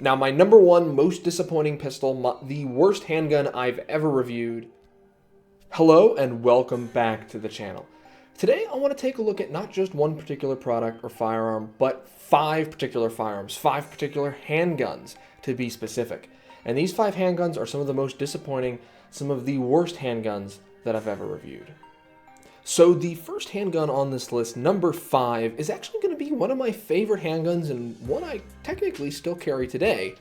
Now, my number one most disappointing pistol, the worst handgun I've ever reviewed. Hello and welcome back to the channel. Today, I want to take a look at not just one particular product or firearm, but 5 particular firearms, 5 particular handguns to be specific. And these 5 handguns are some of the most disappointing, some of the worst handguns that I've ever reviewed. So the first handgun on this list, number 5, is actually going to be one of my favorite handguns and one I technically still carry today,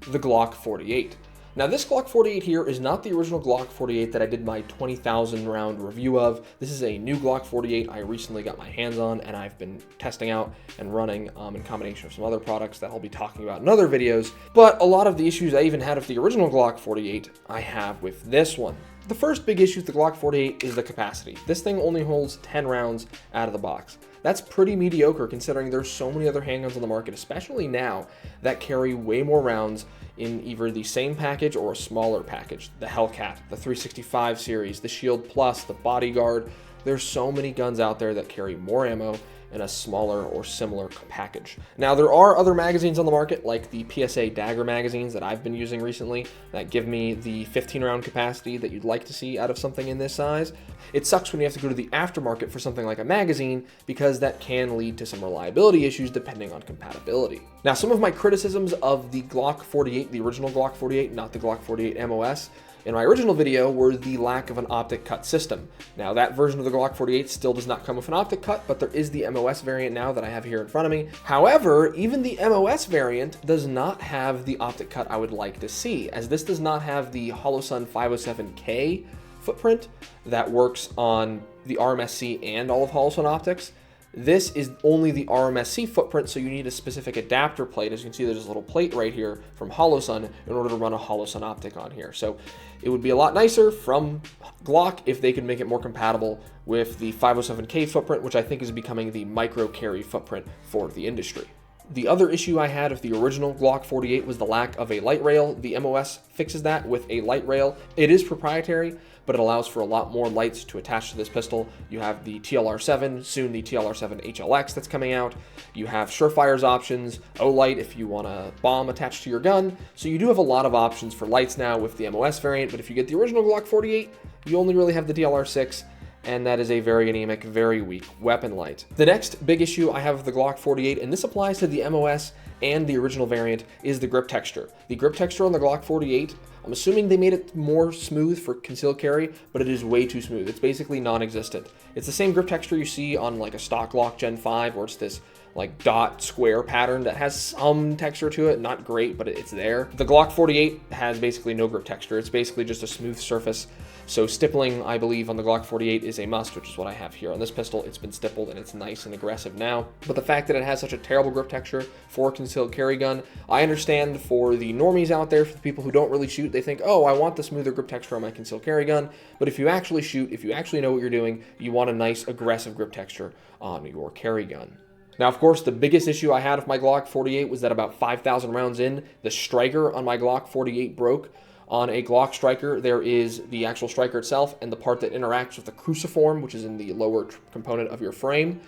the Glock 48. Now this Glock 48 here is not the original Glock 48 that I did my 20,000 round review of. This is a new Glock 48 I recently got my hands on and I've been testing out and running in combination with some other products that I'll be talking about in other videos. But a lot of the issues I even had with the original Glock 48, I have with this one. The first big issue with the Glock 48 is the capacity. This thing only holds 10 rounds out of the box. That's pretty mediocre considering there's so many other handguns on the market, especially now, that carry way more rounds in either the same package or a smaller package. The Hellcat, the 365 series, the Shield Plus, the Bodyguard. There's so many guns out there that carry more ammo in a smaller or similar package. Now there are other magazines on the market like the PSA Dagger magazines that I've been using recently that give me the 15 round capacity that you'd like to see out of something in this size. It sucks when you have to go to the aftermarket for something like a magazine because that can lead to some reliability issues depending on compatibility. Now some of my criticisms of the Glock 48, the original Glock 48, not the Glock 48 MOS, in my original video were the lack of an optic cut system. Now that version of the Glock 48 still does not come with an optic cut, but there is the MOS variant now that I have here in front of me. However, even the MOS variant does not have the optic cut I would like to see, as this does not have the Holosun 507K footprint that works on the RMSC and all of Holosun optics. This is only the RMSC footprint, so you need a specific adapter plate. As you can see, there's a little plate right here from Holosun in order to run a Holosun optic on here. So it would be a lot nicer from Glock if they could make it more compatible with the 507K footprint, which I think is becoming the micro carry footprint for the industry. The other issue I had with the original Glock 48 was the lack of a light rail. The MOS fixes that with a light rail. It is proprietary, but it allows for a lot more lights to attach to this pistol. You have the TLR7, soon the TLR7 HLX that's coming out. You have Surefire's options, O-Light if you want a bomb attached to your gun. So you do have a lot of options for lights now with the MOS variant, but if you get the original Glock 48, you only really have the TLR6, and that is a very anemic, very weak weapon light. The next big issue I have with the Glock 48, and this applies to the MOS and the original variant, is the grip texture. The grip texture on the Glock 48, I'm assuming they made it more smooth for concealed carry, but it is way too smooth. It's basically non-existent. It's the same grip texture you see on like a stock Glock Gen 5, where it's this like dot square pattern that has some texture to it, not great, but it's there. The Glock 48 has basically no grip texture. It's basically just a smooth surface. So stippling, I believe, on the Glock 48 is a must, which is what I have here on this pistol. It's been stippled and it's nice and aggressive now. But the fact that it has such a terrible grip texture for a concealed carry gun, I understand for the normies out there, for the people who don't really shoot, they think, oh, I want the smoother grip texture on my concealed carry gun. But if you actually shoot, if you actually know what you're doing, you want a nice aggressive grip texture on your carry gun. Now, of course, the biggest issue I had with my Glock 48 was that about 5,000 rounds in, the striker on my Glock 48 broke. On a Glock striker, there is the actual striker itself and the part that interacts with the cruciform, which is in the lower component of your frame.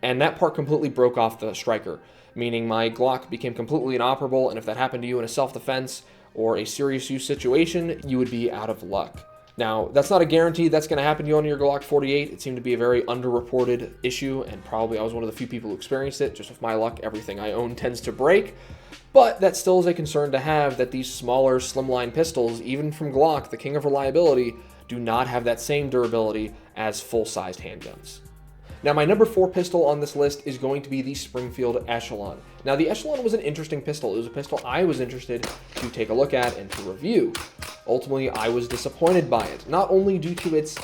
And that part completely broke off the striker, meaning my Glock became completely inoperable. And if that happened to you in a self-defense or a serious use situation, you would be out of luck. Now, that's not a guarantee that's going to happen to you on your Glock 48. It seemed to be a very underreported issue, and probably I was one of the few people who experienced it. Just with my luck, everything I own tends to break. But that still is a concern to have, that these smaller slimline pistols, even from Glock, the king of reliability, do not have that same durability as full-sized handguns. Now, my number 4 pistol on this list is going to be the Springfield Echelon. Now, the Echelon was an interesting pistol. It was a pistol I was interested to take a look at and to review. Ultimately, I was disappointed by it, not only due to its,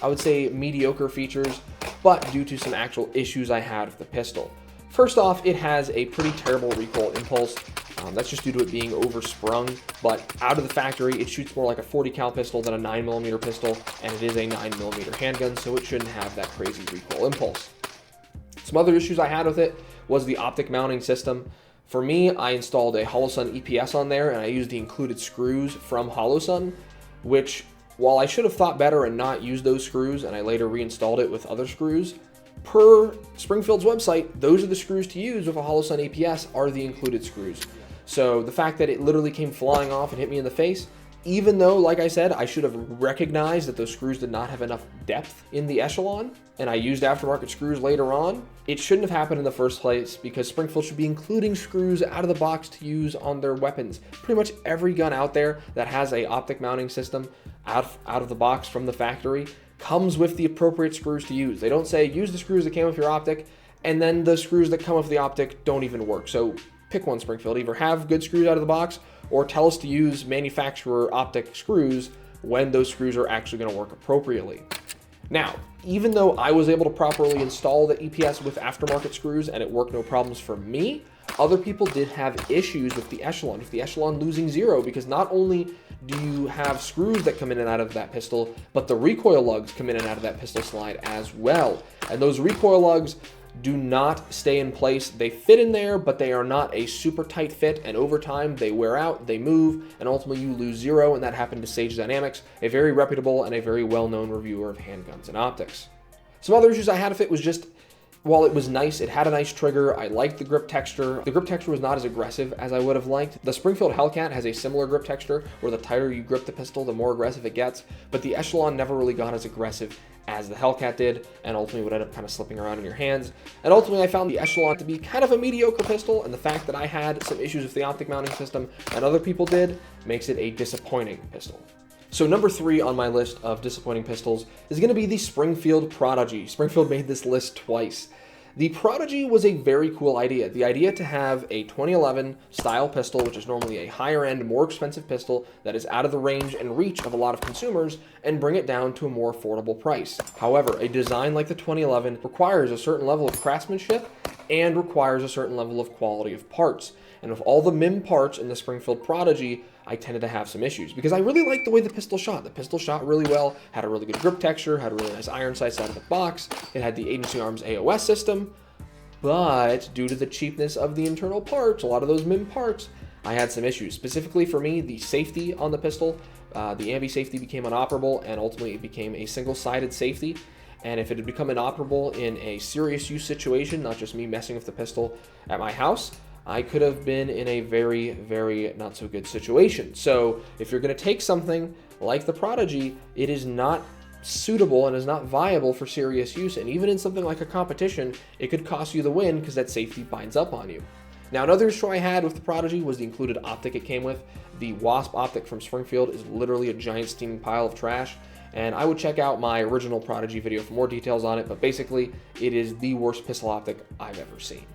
I would say, mediocre features, but due to some actual issues I had with the pistol. First off, it has a pretty terrible recoil impulse. That's just due to it being oversprung, but out of the factory, it shoots more like a 40 cal pistol than a 9mm pistol, and it is a 9mm handgun, so it shouldn't have that crazy recoil impulse. Some other issues I had with it was the optic mounting system. For me, I installed a Holosun EPS on there, and I used the included screws from Holosun, which, while I should have thought better and not used those screws, and I later reinstalled it with other screws, per Springfield's website, those are the screws to use with a Holosun EPS, are the included screws. So the fact that it literally came flying off and hit me in the face, even though, like I said, I should have recognized that those screws did not have enough depth in the Echelon, and I used aftermarket screws later on, it shouldn't have happened in the first place, because Springfield should be including screws out of the box to use on their weapons. Pretty much every gun out there that has a optic mounting system out of the box from the factory comes with the appropriate screws to use. They don't say, use the screws that came with your optic, and then the screws that come with the optic don't even work. So pick one, Springfield. Either have good screws out of the box, or tell us to use manufacturer optic screws when those screws are actually going to work appropriately. Now, even though I was able to properly install the EPS with aftermarket screws and it worked no problems for me, other people did have issues with the Echelon losing 0, because not only do you have screws that come in and out of that pistol, but the recoil lugs come in and out of that pistol slide as well. And those recoil lugs do not stay in place. They fit in there, but they are not a super tight fit, and over time they wear out, they move, and ultimately you lose 0, and that happened to Sage Dynamics, a very reputable and a very well-known reviewer of handguns and optics. Some other issues I had with it was just, while it was nice, it had a nice trigger, I liked the grip texture. The grip texture was not as aggressive as I would have liked. The Springfield Hellcat has a similar grip texture, where the tighter you grip the pistol, the more aggressive it gets, but the Echelon never really got as aggressive as the Hellcat did, and ultimately would end up kind of slipping around in your hands. And ultimately I found the Echelon to be kind of a mediocre pistol, and the fact that I had some issues with the optic mounting system and other people did makes it a disappointing pistol. So number 3 on my list of disappointing pistols is going to be the Springfield Prodigy. Springfield made this list twice. The Prodigy was a very cool idea. The idea to have a 2011 style pistol, which is normally a higher end, more expensive pistol that is out of the range and reach of a lot of consumers, and bring it down to a more affordable price. However, a design like the 2011 requires a certain level of craftsmanship and requires a certain level of quality of parts. And with all the MIM parts in the Springfield Prodigy, I tended to have some issues, because I really liked the way the pistol shot. The pistol shot really well, had a really good grip texture, had a really nice iron sights out of the box, it had the Agency Arms AOS system, but due to the cheapness of the internal parts, a lot of those MIM parts, I had some issues. Specifically for me, the safety on the pistol, the ambi safety became inoperable, and ultimately it became a single-sided safety. And if it had become inoperable in a serious use situation, not just me messing with the pistol at my house, I could have been in a very, very not so good situation. So if you're going to take something like the Prodigy, it is not suitable and is not viable for serious use. And even in something like a competition, it could cost you the win because that safety binds up on you. Now, another issue I had with the Prodigy was the included optic it came with. The Wasp optic from Springfield is literally a giant steaming pile of trash. And I would check out my original Prodigy video for more details on it, but basically it is the worst pistol optic I've ever seen.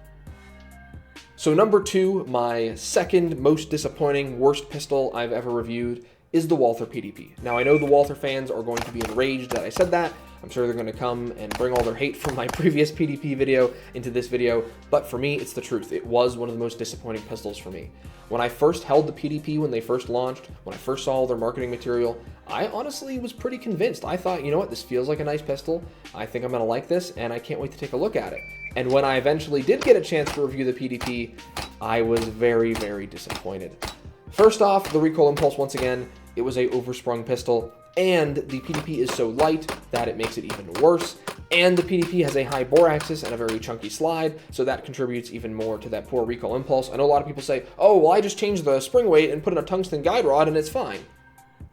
So number 2, my second most disappointing, worst pistol I've ever reviewed is the Walther PDP. Now I know the Walther fans are going to be enraged that I said that. I'm sure they're going to come and bring all their hate from my previous PDP video into this video, but for me, it's the truth. It was one of the most disappointing pistols for me. When I first held the PDP when they first launched, when I first saw all their marketing material, I honestly was pretty convinced. I thought, you know what, this feels like a nice pistol. I think I'm going to like this, and I can't wait to take a look at it. And when I eventually did get a chance to review the PDP, I was very, very disappointed. First off, the recoil impulse, once again, it was a oversprung pistol, and the PDP is so light that it makes it even worse. And the PDP has a high bore axis and a very chunky slide, so that contributes even more to that poor recoil impulse. I know a lot of people say, oh, well, I just changed the spring weight and put in a tungsten guide rod and it's fine.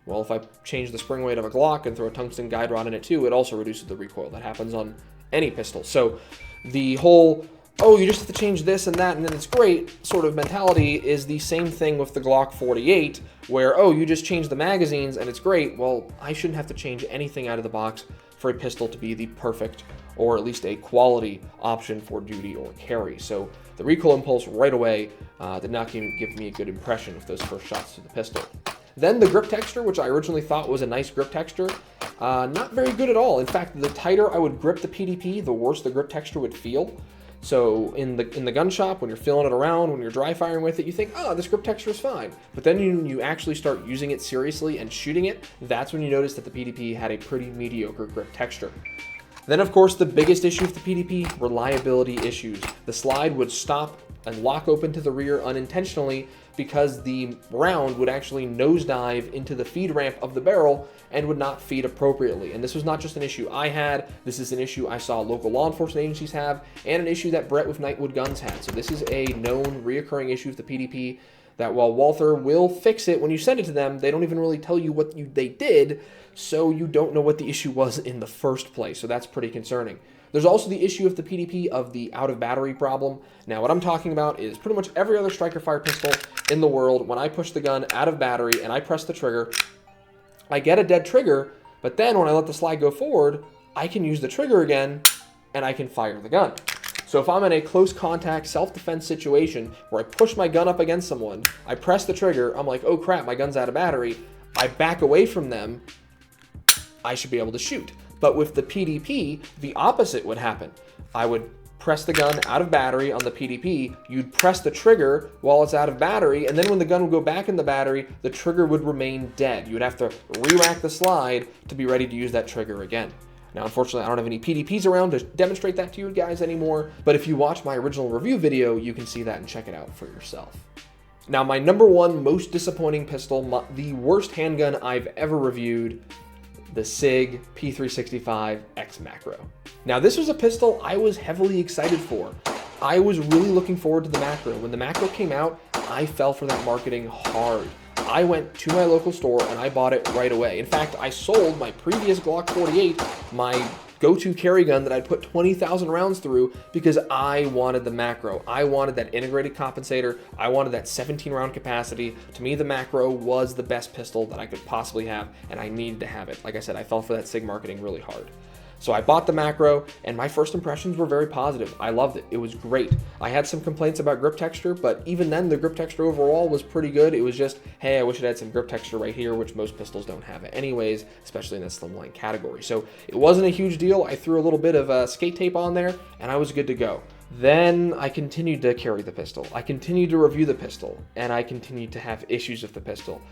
Well, if I change the spring weight of a Glock and throw a tungsten guide rod in it too, it also reduces the recoil. That happens on any pistol. So the whole, oh, you just have to change this and that and then it's great sort of mentality is the same thing with the Glock 48, where, oh, you just change the magazines and it's great. Well, I shouldn't have to change anything out of the box for a pistol to be the perfect, or at least a quality option for duty or carry. So the recoil impulse right away did not give me a good impression with those first shots to the pistol. Then the grip texture, which I originally thought was a nice grip texture, not very good at all. In fact, the tighter I would grip the PDP, the worse the grip texture would feel. So in the gun shop, when you're feeling it around, when you're dry firing with it, you think, oh, this grip texture is fine. But then you actually start using it seriously and shooting it, that's when you notice that the PDP had a pretty mediocre grip texture. Then, of course, the biggest issue with the PDP, reliability issues. The slide would stop and lock open to the rear unintentionally because the round would actually nosedive into the feed ramp of the barrel and would not feed appropriately. And this was not just an issue I had, this is an issue I saw local law enforcement agencies have, and an issue that Brett with Nightwood Guns had. So this is a known reoccurring issue with the PDP that while Walther will fix it when you send it to them, they don't even really tell you what they did, so you don't know what the issue was in the first place. So that's pretty concerning. There's also the issue of the PDP of the out of battery problem. Now what I'm talking about is pretty much every other striker fire pistol in the world. When I push the gun out of battery and I press the trigger, I get a dead trigger, but then when I let the slide go forward, I can use the trigger again and I can fire the gun. So if I'm in a close contact self-defense situation where I push my gun up against someone, I press the trigger, I'm like, oh crap, my gun's out of battery, I back away from them, I should be able to shoot. But with the PDP, the opposite would happen. I would press the gun out of battery on the PDP, you'd press the trigger while it's out of battery, and then when the gun would go back in the battery, the trigger would remain dead. You would have to re-rack the slide to be ready to use that trigger again. Now, unfortunately, I don't have any PDPs around to demonstrate that to you guys anymore, but if you watch my original review video, you can see that and check it out for yourself. Now, my number one most disappointing pistol, the worst handgun I've ever reviewed, the SIG P365 X Macro. Now, this was a pistol I was heavily excited for. I was really looking forward to the Macro. When the Macro came out, I fell for that marketing hard. I went to my local store and I bought it right away. In fact, I sold my previous Glock 48, my go-to carry gun that I'd put 20,000 rounds through, because I wanted the Macro. I wanted that integrated compensator. I wanted that 17 round capacity. To me, the Macro was the best pistol that I could possibly have, and I needed to have it. Like I said, I fell for that SIG marketing really hard. So I bought the Macro, and my first impressions were very positive. I loved it. It was great. I had some complaints about grip texture, but even then, the grip texture overall was pretty good. It was just, hey, I wish it had some grip texture right here, which most pistols don't have it anyways, especially in the slimline category. So it wasn't a huge deal. I threw a little bit of skate tape on there, and I was good to go. Then I continued to carry the pistol. I continued to review the pistol, and I continued to have issues with the pistol.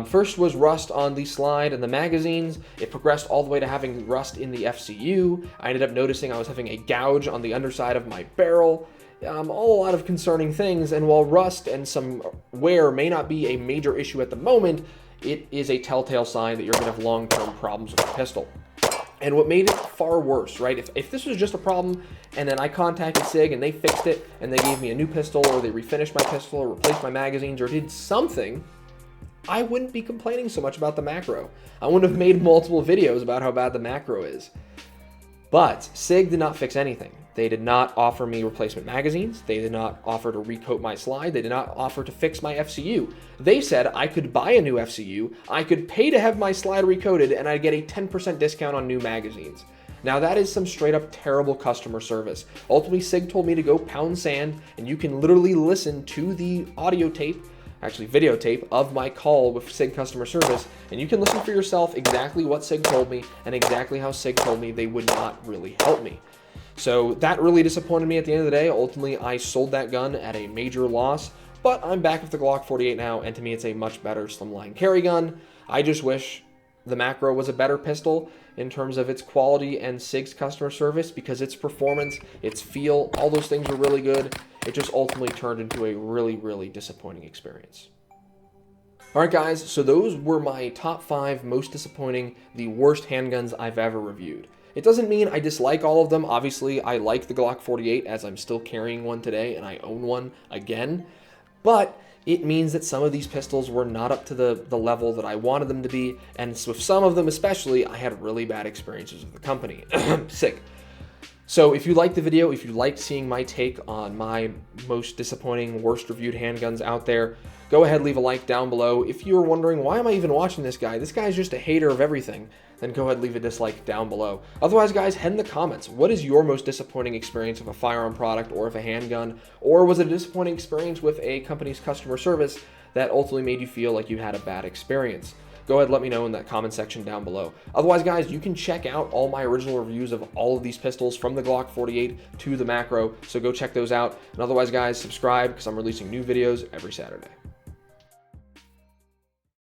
First was rust on the slide and the magazines. It progressed all the way to having rust in the FCU. I ended up noticing I was having a gouge on the underside of my barrel. All a lot of concerning things, and while rust and some wear may not be a major issue at the moment, it is a telltale sign that you're going to have long-term problems with the pistol. And what made it far worse, right? If this was just a problem and then I contacted SIG and they fixed it and they gave me a new pistol, or they refinished my pistol or replaced my magazines or did something, I wouldn't be complaining so much about the Macro. I wouldn't have made multiple videos about how bad the Macro is. But SIG did not fix anything. They did not offer me replacement magazines. They did not offer to recoat my slide. They did not offer to fix my FCU. They said I could buy a new FCU, I could pay to have my slide recoated, and I'd get a 10% discount on new magazines. Now that is some straight up terrible customer service. Ultimately, SIG told me to go pound sand, and you can literally listen to the audio tape, actually videotape, of my call with SIG customer service, and you can listen for yourself exactly what SIG told me and exactly how SIG told me they would not really help me. So that really disappointed me at the end of the day. Ultimately, I sold that gun at a major loss, but I'm back with the Glock 48 now, and to me it's a much better slimline carry gun. I just wish the Macro was a better pistol in terms of its quality and SIG's customer service, because its performance, its feel, all those things were really good. It just ultimately turned into a really, really disappointing experience. Alright guys, so those were my top 5 most disappointing, the worst handguns I've ever reviewed. It doesn't mean I dislike all of them. Obviously, I like the Glock 48 as I'm still carrying one today and I own one again. But it means that some of these pistols were not up to the level that I wanted them to be. And with some of them especially, I had really bad experiences with the company. SIG. So if you liked the video, if you liked seeing my take on my most disappointing, worst reviewed handguns out there, go ahead, leave a like down below. If you're wondering, why am I even watching this guy? This guy's just a hater of everything. Then go ahead, leave a dislike down below. Otherwise, guys, head in the comments. What is your most disappointing experience with a firearm product or with a handgun? Or was it a disappointing experience with a company's customer service that ultimately made you feel like you had a bad experience? Go ahead, let me know in that comment section down below. Otherwise, guys, you can check out all my original reviews of all of these pistols from the Glock 48 to the Macro, so go check those out. And otherwise, guys, subscribe because I'm releasing new videos every Saturday.